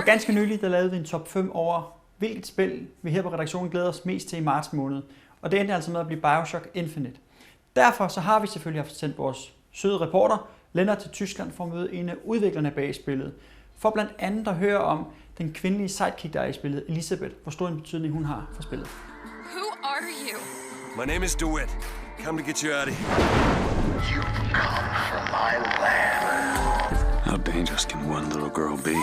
Ganske nyligt der lavede vi en top 5 over, hvilket spil vi her på redaktionen glæder os mest til i marts måned. Og det endte altså med at blive Bioshock Infinite. Derfor så har vi selvfølgelig haft sendt vores søde reporter Lennart til Tyskland for at møde en af udviklerne bag spillet. For blandt andet at høre om den kvindelige sidekick, der er i spillet, Elisabeth, hvor stor en betydning hun har for spillet. Who are you? My name is DeWitt. Come to get you out of here. You've come from my land. How dangerous can one little girl be?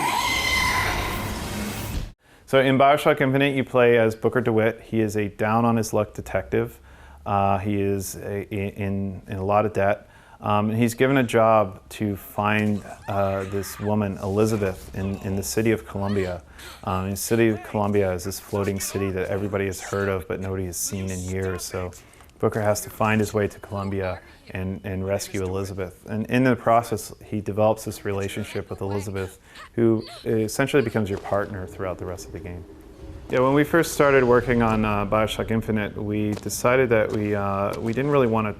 So in Bioshock Infinite, you play as Booker DeWitt. He is a down-on-his-luck detective. He is in a lot of debt. He's given a job to find this woman, Elizabeth, in the city of Columbia. The city of Columbia is this floating city that everybody has heard of, but nobody has seen in years. So Booker has to find his way to Columbia and rescue Elizabeth. And in the process, he develops this relationship with Elizabeth, who essentially becomes your partner throughout the rest of the game. Yeah, when we first started working on Bioshock Infinite, we decided that we didn't really want to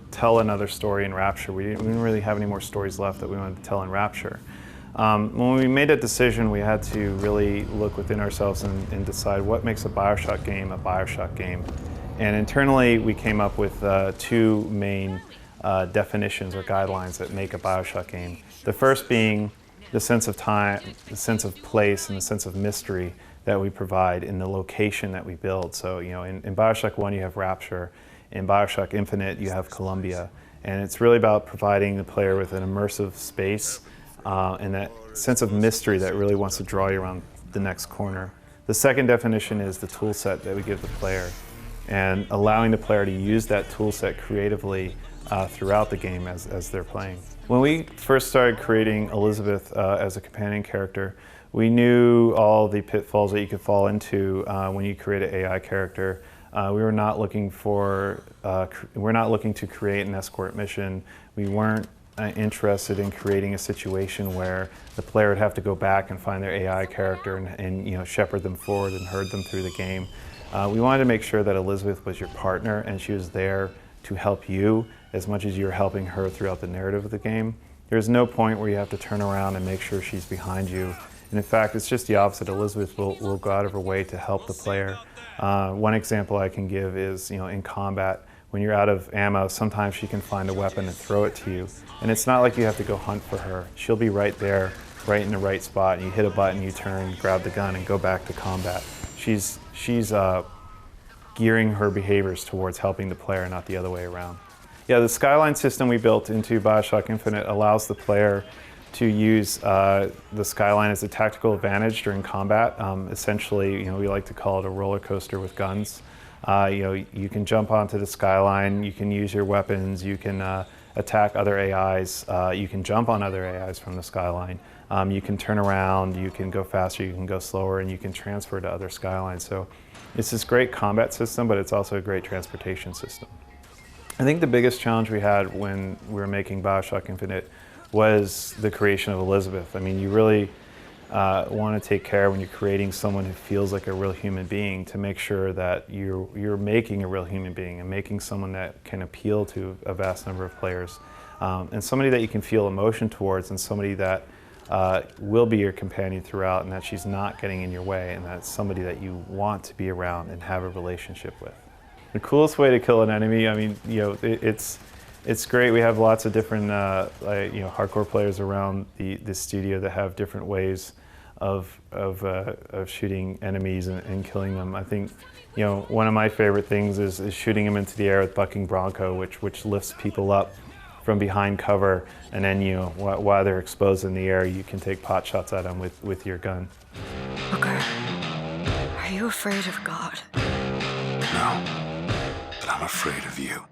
tell another story in Rapture. We didn't really have any more stories left that we wanted to tell in Rapture. When we made that decision, we had to really look within ourselves and decide what makes a Bioshock game. And internally, we came up with two main definitions or guidelines that make a Bioshock game. The first being the sense of time, the sense of place, and the sense of mystery that we provide in the location that we build. So, you know, in Bioshock 1, you have Rapture. In Bioshock Infinite, you have Columbia. And it's really about providing the player with an immersive space and that sense of mystery that really wants to draw you around the next corner. The second definition is the tool set that we give the player and allowing the player to use that tool set creatively throughout the game as they're playing. When we first started creating Elizabeth as a companion character, we knew all the pitfalls that you could fall into when you create an AI character. We're not looking to create an escort mission. We weren't interested in creating a situation where the player would have to go back and find their AI character and you know, shepherd them forward and herd them through the game. We wanted to make sure that Elizabeth was your partner and she was there to help you as much as you're helping her throughout the narrative of the game. There's no point where you have to turn around and make sure she's behind you. And in fact, it's just the opposite. Elizabeth will go out of her way to help the player. One example I can give is, you know, in combat, when you're out of ammo, sometimes she can find a weapon and throw it to you. And it's not like you have to go hunt for her. She'll be right there, right in the right spot. And you hit a button, you turn, grab the gun, and go back to combat. She's gearing her behaviors towards helping the player, not the other way around. Yeah, the skyline system we built into Bioshock Infinite allows the player to use the skyline as a tactical advantage during combat. Essentially, you know, we like to call it a roller coaster with guns. You know, you can jump onto the skyline, you can use your weapons, you can attack other AIs, you can jump on other AIs from the skyline. You can turn around, you can go faster, you can go slower, and you can transfer to other skylines. So it's this great combat system, but it's also a great transportation system. I think the biggest challenge we had when we were making Bioshock Infinite was the creation of Elizabeth. I mean, you really want to take care when you're creating someone who feels like a real human being to make sure that you're making a real human being and making someone that can appeal to a vast number of players. And somebody that you can feel emotion towards and somebody that will be your companion throughout and that she's not getting in your way and that's somebody that you want to be around and have a relationship with. The coolest way to kill an enemy, I mean, you know, it's great. We have lots of different, you know, hardcore players around the studio that have different ways of shooting enemies and killing them. I think, you know, one of my favorite things is shooting them into the air with bucking bronco, which lifts people up from behind cover, and then, you know, while they're exposed in the air, you can take pot shots at them with your gun. Booker, are you afraid of God? No, but I'm afraid of you.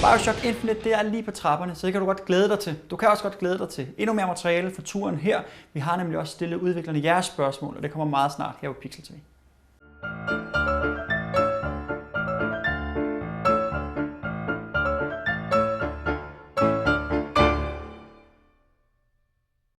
Bioshock Infinite, det er lige på trapperne, så det kan du godt glæde dig til. Du kan også godt glæde dig til endnu mere materiale for turen her. Vi har nemlig også stillet udviklerne jeres spørgsmål, og det kommer meget snart her på Pixel TV.